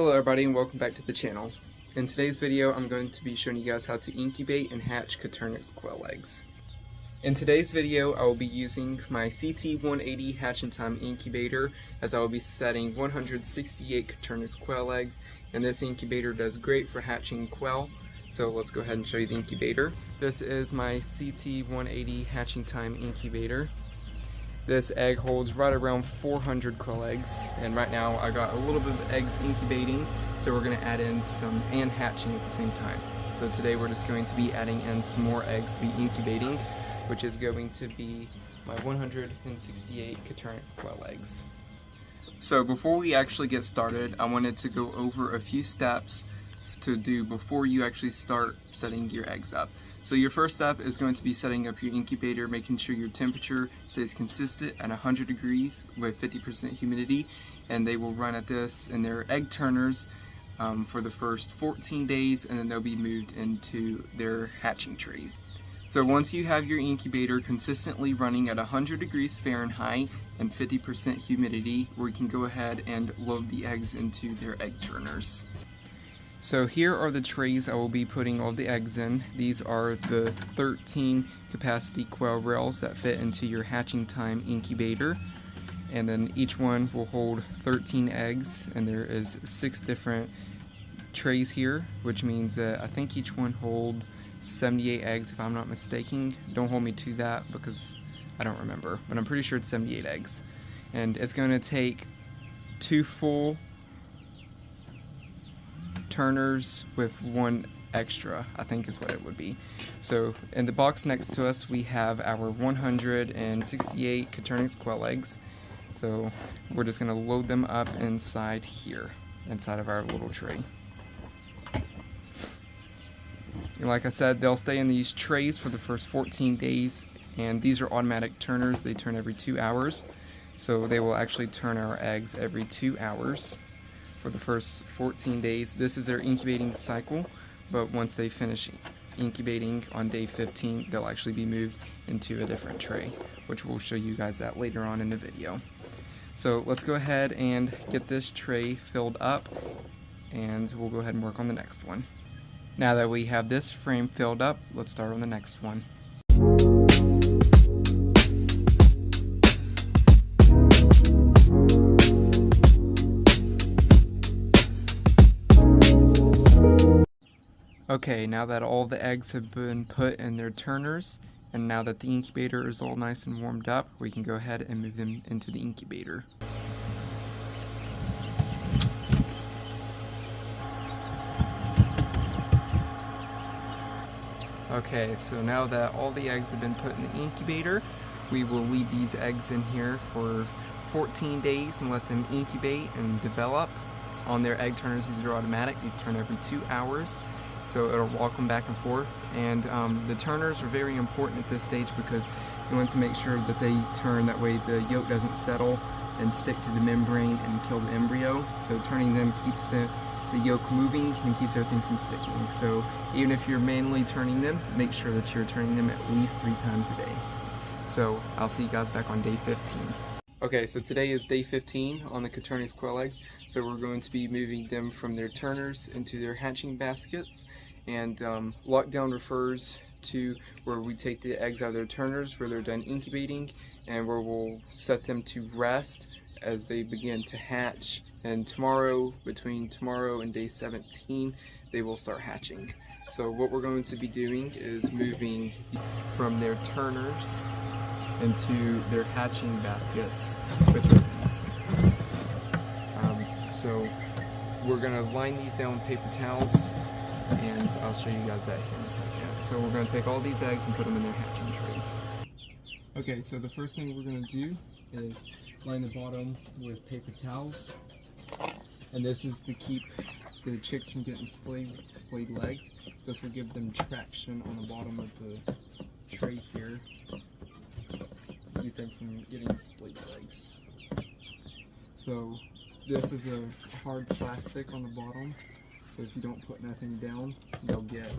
Hello everybody and welcome back to the channel. In today's video I'm going to be showing you guys how to incubate and hatch Coturnix quail eggs. In today's video I will be using my CT180 hatch and time incubator, as I will be setting 168 Coturnix quail eggs, and this incubator does great for hatching quail. So let's go ahead and show you the incubator. This is my CT180 hatching time incubator. This egg holds right around 400 quail eggs, and right now I got a little bit of eggs incubating, so we're going to add in some and hatching at the same time. So today we're just going to be adding in some more eggs to be incubating, which is going to be my 168 Coturnix quail eggs. So before we actually get started, I wanted to go over a few steps to do before you actually start setting your eggs up. So your first step is going to be setting up your incubator, making sure your temperature stays consistent at 100 degrees with 50% humidity, and they will run at this in their egg turners for the first 14 days, and then they'll be moved into their hatching trays. So once you have your incubator consistently running at 100 degrees Fahrenheit and 50% humidity, we can go ahead and load the eggs into their egg turners. So here are the trays I will be putting all the eggs in. These are the 13 capacity quail rails that fit into your hatching time incubator. And then each one will hold 13 eggs, and there is 6 different trays here, which means that I think each one hold 78 eggs if I'm not mistaken. Don't hold me to that because I don't remember, but I'm pretty sure it's 78 eggs. And it's going to take 2 full turners with 1 extra, I think is what it would be. So in the box next to us we have our 168 Coturnix quail eggs. So we're just going to load them up inside here, inside of our little tray. And like I said, they'll stay in these trays for the first 14 days, and these are automatic turners. They turn every 2 hours, so they will actually turn our eggs every 2 hours for the first 14 days. This is their incubating cycle, but once they finish incubating on day 15, they'll actually be moved into a different tray, which we'll show you guys that later on in the video. So let's go ahead and get this tray filled up, and we'll go ahead and work on the next one. Now that we have this frame filled up, let's start on the next one. Okay, now that all the eggs have been put in their turners, and now that the incubator is all nice and warmed up, we can go ahead and move them into the incubator. Okay, so now that all the eggs have been put in the incubator, we will leave these eggs in here for 14 days and let them incubate and develop. On their egg turners, these are automatic. These turn every 2 hours. So it'll walk them back and forth, and the turners are very important at this stage because you want to make sure that they turn, that way the yolk doesn't settle and stick to the membrane and kill the embryo. So turning them keeps the yolk moving and keeps everything from sticking. So even if you're manually turning them, make sure that you're turning them at least 3 times a day. So I'll see you guys back on day 15. Okay, so today is day 15 on the Coturnix quail eggs, so we're going to be moving them from their turners into their hatching baskets. And lockdown refers to where we take the eggs out of their turners, where they're done incubating, and where we'll set them to rest as they begin to hatch. And tomorrow, between tomorrow and day 17, they will start hatching. So what we're going to be doing is moving from their turners into their hatching baskets, which are these. So we're going to line these down with paper towels, and I'll show you guys that here in a second. So we're going to take all these eggs and put them in their hatching trays. Okay, so the first thing we're going to do is line the bottom with paper towels, and this is to keep the chicks from getting splayed legs. This will give them traction on the bottom of the tray here to keep them from getting splayed legs. So this is a hard plastic on the bottom, so if you don't put nothing down, they'll get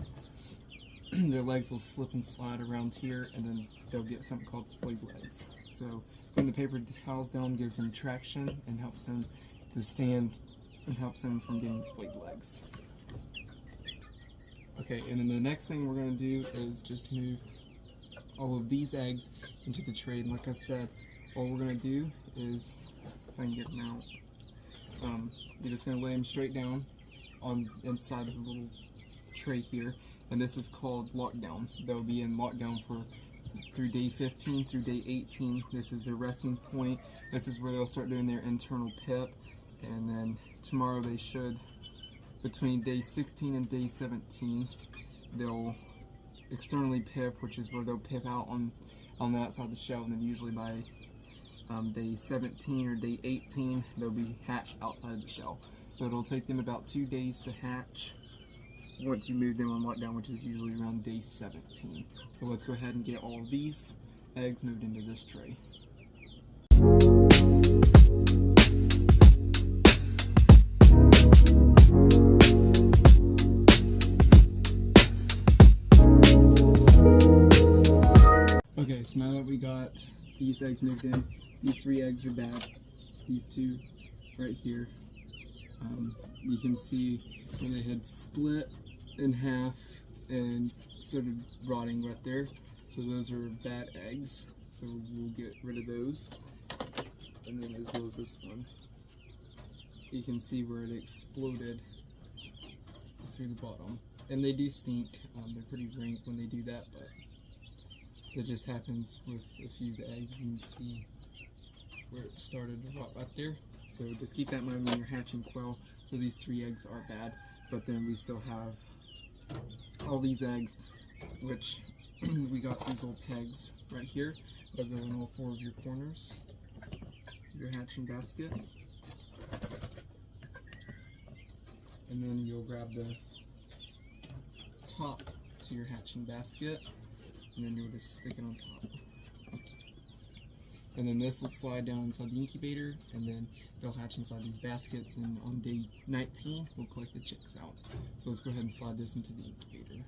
their legs will slip and slide around here, and then they'll get something called splayed legs. So putting the paper towels down gives them traction and helps them to stand and helps them from getting splayed legs. Okay, and then the next thing we're going to do is just move all of these eggs into the tray. And like I said, all we're going to do is, if I can get them out, you're just going to lay them straight down on inside of the little tray here, and this is called lockdown. They'll be in lockdown through day 15 through day 18. This is their resting point. This is where they'll start doing their internal pip, and then tomorrow they should, between day 16 and day 17, they'll externally pip, which is where they'll pip out on the outside of the shell, and then usually by day 17 or day 18 they'll be hatched outside of the shell. So it'll take them about 2 days to hatch once you move them on lockdown, which is usually around day 17. So let's go ahead and get all of these eggs moved into this tray. Okay, so now that we got these eggs moved in, these 3 eggs are bad. These 2 right here, you can see when they had split in half and started rotting right there. So those are bad eggs, so we'll get rid of those. And then as well as this one, you can see where it exploded through the bottom. And they do stink. They're pretty rank when they do that, but it just happens with a few of the eggs. You can see where it started to rot right there. So just keep that in mind when you're hatching quail. So these 3 eggs are bad, but then we still have all these eggs, which we got these little pegs right here that go in all 4 of your corners of your hatching basket. And then you'll grab the top to your hatching basket, and then you'll just stick it on top. And then this will slide down inside the incubator, and then they'll hatch inside these baskets, and on day 19 we'll collect the chicks out. So let's go ahead and slide this into the incubator.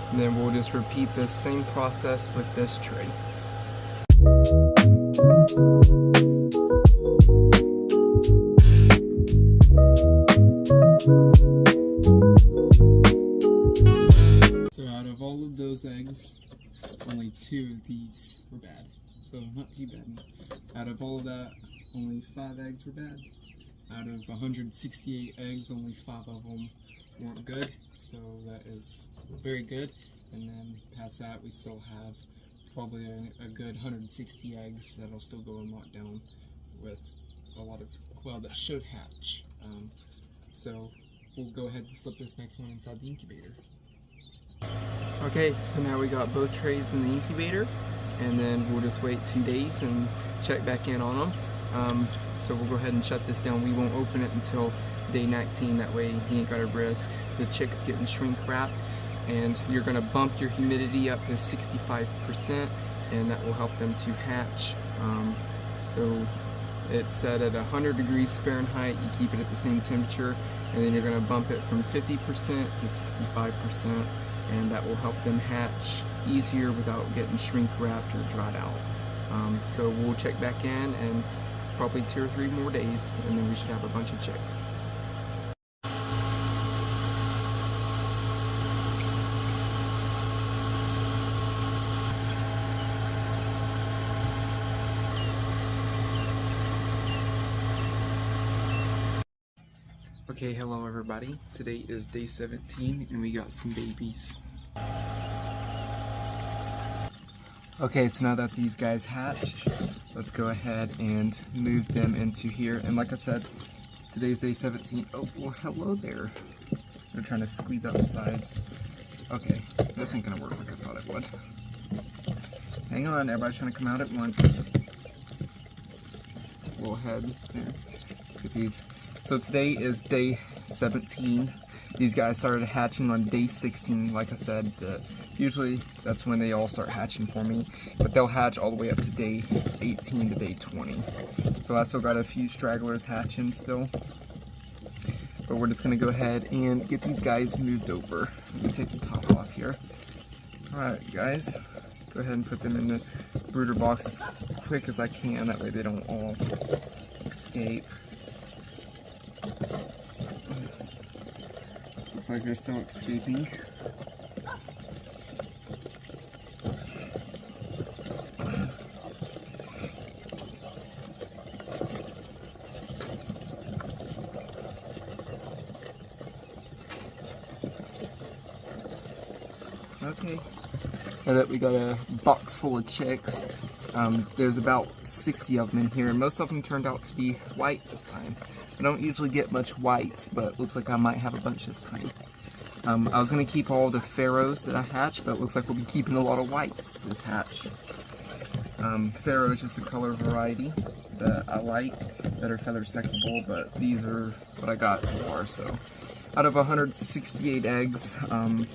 And then we'll just repeat the same process with this tray. So out of all of those eggs, only 2 of these were bad. So not too bad. Out of all of that, only 5 eggs were bad. Out of 168 eggs, only 5 of them weren't good. So that is very good. And then past that, we still have probably a good 160 eggs that'll still go in lockdown with a lot of quail that should hatch. So we'll go ahead and slip this next one inside the incubator. Okay, so now we got both trays in the incubator, and then we'll just wait 2 days and check back in on them. So we'll go ahead and shut this down. We won't open it until day 19, that way you ain't got to risk the chicks getting shrink wrapped. And you're going to bump your humidity up to 65%, and that will help them to hatch. So it's set at 100 degrees Fahrenheit, you keep it at the same temperature, and then you're going to bump it from 50% to 65%, and that will help them hatch easier without getting shrink wrapped or dried out. So we'll check back in in probably 2 or 3 more days, and then we should have a bunch of chicks. Okay, hello everybody. Today is day 17 and we got some babies. Okay, so now that these guys hatched, let's go ahead and move them into here. And like I said, today's day 17. Oh, well, hello there. They're trying to squeeze out the sides. Okay, this ain't gonna work like I thought it would. Hang on, everybody's trying to come out at once. We'll head there. Let's get these. So today is day 17. These guys started hatching on day 16, like I said. Usually that's when they all start hatching for me, but they'll hatch all the way up to day 18 to day 20. So I still got a few stragglers hatching still. but we're just gonna go ahead and get these guys moved over. Let me take the top off here. Alright guys, go ahead and put them in the brooder box as quick as I can, that way they don't all escape. Looks like they're still escaping. Okay, now that we got a box full of chicks, there's about 60 of them in here, and most of them turned out to be white this time. I don't usually get much whites, but looks like I might have a bunch this time. I was going to keep all the pharaohs that I hatched, but it looks like we'll be keeping a lot of whites this hatch. Pharaoh is just a color variety that I like, that are feather sexable, but these are what I got so far. So out of 168 eggs,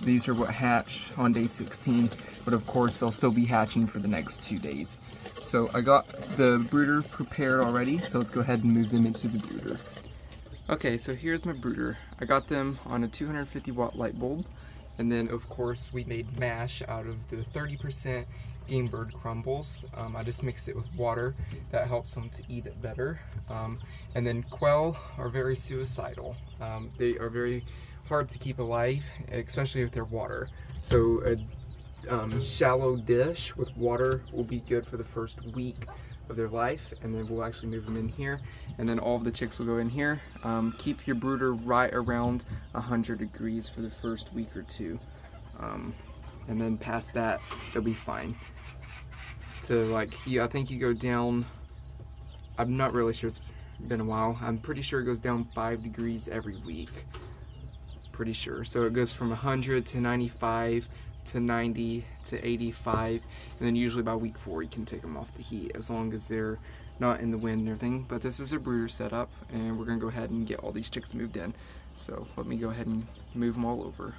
these are what hatch on day 16, but of course they'll still be hatching for the next 2 days. So I got the brooder prepared already, so let's go ahead and move them into the brooder. Okay, so here's my brooder. I got them on a 250 watt light bulb, and then of course we made mash out of the 30% game bird crumbles. I just mix it with water. That helps them to eat it better. And then quail are very suicidal. They are very hard to keep alive, especially with their water. So a shallow dish with water will be good for the first week of their life, and then we'll actually move them in here, and then all of the chicks will go in here. Keep your brooder right around 100 degrees for the first week or two, and then past that they'll be fine. To like, I think you go down, I'm not really sure, it's been a while, I'm pretty sure it goes down 5 degrees every week, pretty sure. So it goes from 100 to 95 to 90 to 85, and then usually by week 4 you can take them off the heat, as long as they're not in the wind and everything. But this is a brooder setup, and we're gonna go ahead and get all these chicks moved in. So let me go ahead and move them all over.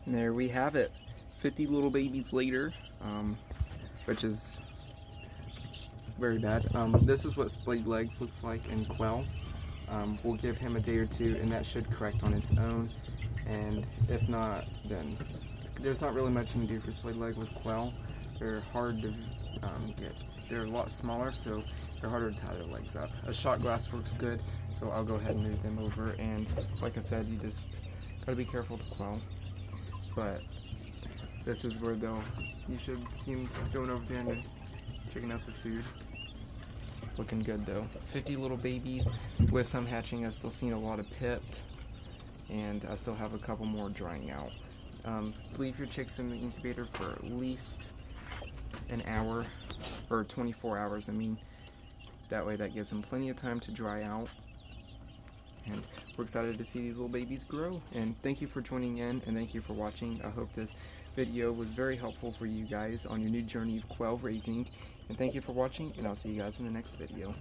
And there we have it, 50 little babies later, which is very bad. This is what splayed legs looks like in Quail. We'll give him a day or two, and that should correct on its own. And if not, then there's not really much you can do for splayed leg with Quail. They're hard to get. They're a lot smaller, so they're harder to tie their legs up. A shot glass works good, so I'll go ahead and move them over. And like I said, you just gotta be careful with Quail. But this is where you should see them just going over there and checking out the food. Looking good though. 50 little babies. With some hatching, I've still seen a lot of pipped, and I still have a couple more drying out. Leave your chicks in the incubator for at least an hour, or 24 hours, I mean. That way that gives them plenty of time to dry out. And we're excited to see these little babies grow. And thank you for joining in, and thank you for watching. I hope this video was very helpful for you guys on your new journey of quail raising. And thank you for watching, and I'll see you guys in the next video.